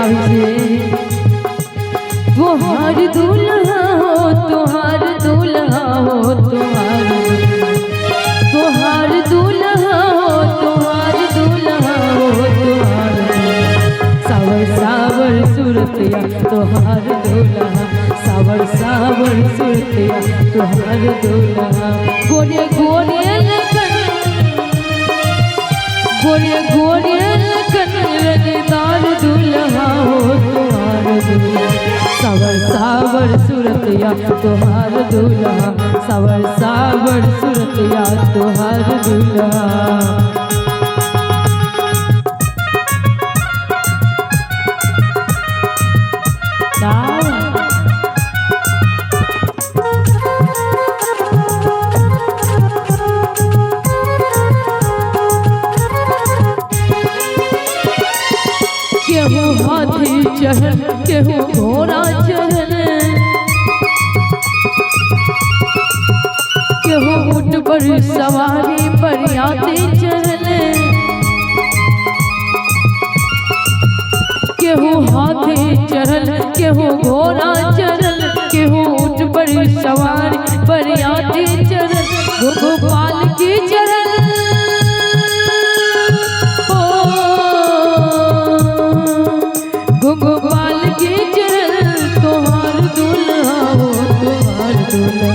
भाभी तुहार दूल्हा हो तुहार दूल्हा हो तुहार दूल्हा हो तुहार दूल्हा हो तुहार सावर सावर सुरतिया तुहार दूल्हा सावर सावर सुरतिया तुहार दूल्हा गोरे गोरे लगन गोरे गोरे लगन रंगदार दूल्हा हो तुहार दूल्हा सावर सावर सुरतिया तुहार दूल्हा सावर सावर सुरतिया तुहार दूल्हा केहू हाथी चढ़ल केहू घोड़ा चढ़ल केहू ऊँट पर सवारी बरियाती चढ़ल केहू हाथी चढ़ल केहू घोड़ा चढ़ल केहू ऊँट पर सवारी बरियाती चढ़ल गोपाल की चढ़ल गोपाल की चढ़ल तुहार दूल्हा हो तुहार दूल्हा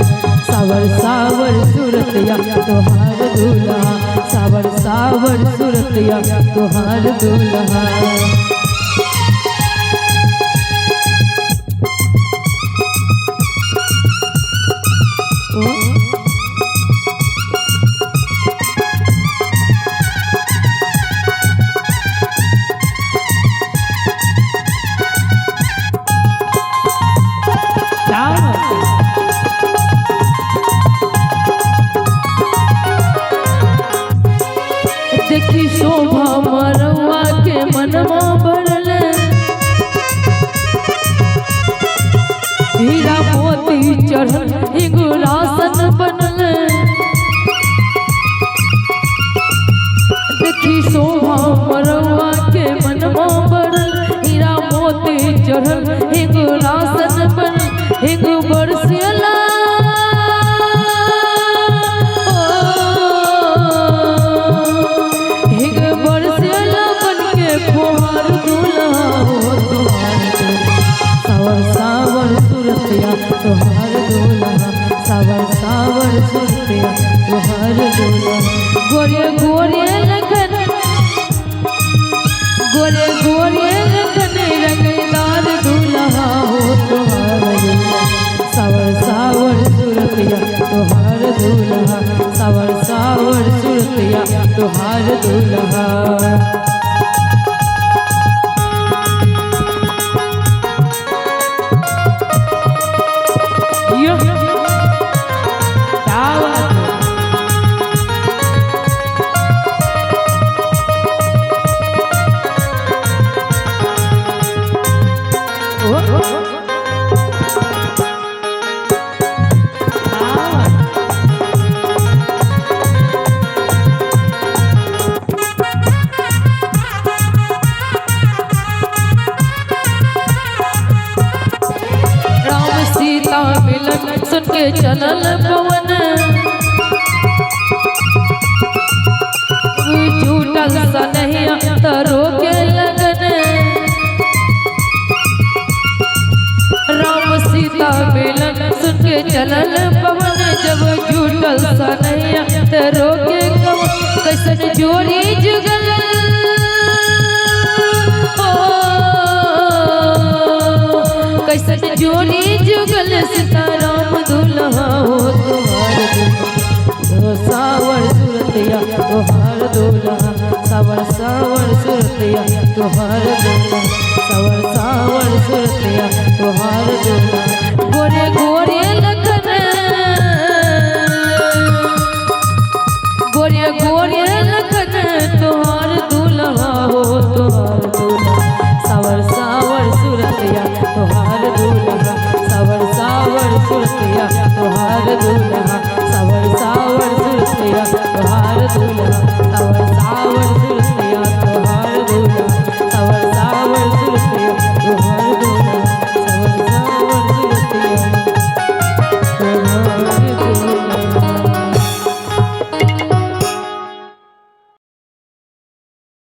सावर सावर सुरतिया तुहार दूल्हा सावर सावर सुरतिया तुहार दूल्हा देखी शोभा मरवा के मनवा भरल हीरा मोती चढ़ल हिंगुरासन बनल देखी शोभा मरवा के मनवा भरल हीरा मोती चढ़ल हिंगुरासन बनल हिंग बरसियला तुहार दूल्हा हो तुहार सावर सावर सुरतिया तुहार दूल्हा सावर सावर सुरतिया तुहार दूल्हा गोरे गोरे लगन गोरे गोरे लगन रंगदार दूल्हा हो तुहार दूल्हा सावर सावर सुरतिया तुहार दूल्हा सावर सावर सुरतिया तुहार दूल्हा मिलन सुन के चलल पवन झूठल सनहिया तरो के लगन राम सीता मिलन सुन के चलल पवन जब झूठल सनहिया तरो के कवन कैसन जोड़ी जुगल कैसन जोड़ी जुगल सीताराम दूल्हा हो तुहार दूल्हा सावर सुरतिया तुहार दूल्हा सावर सावर सुरतिया तुहार दूल्हा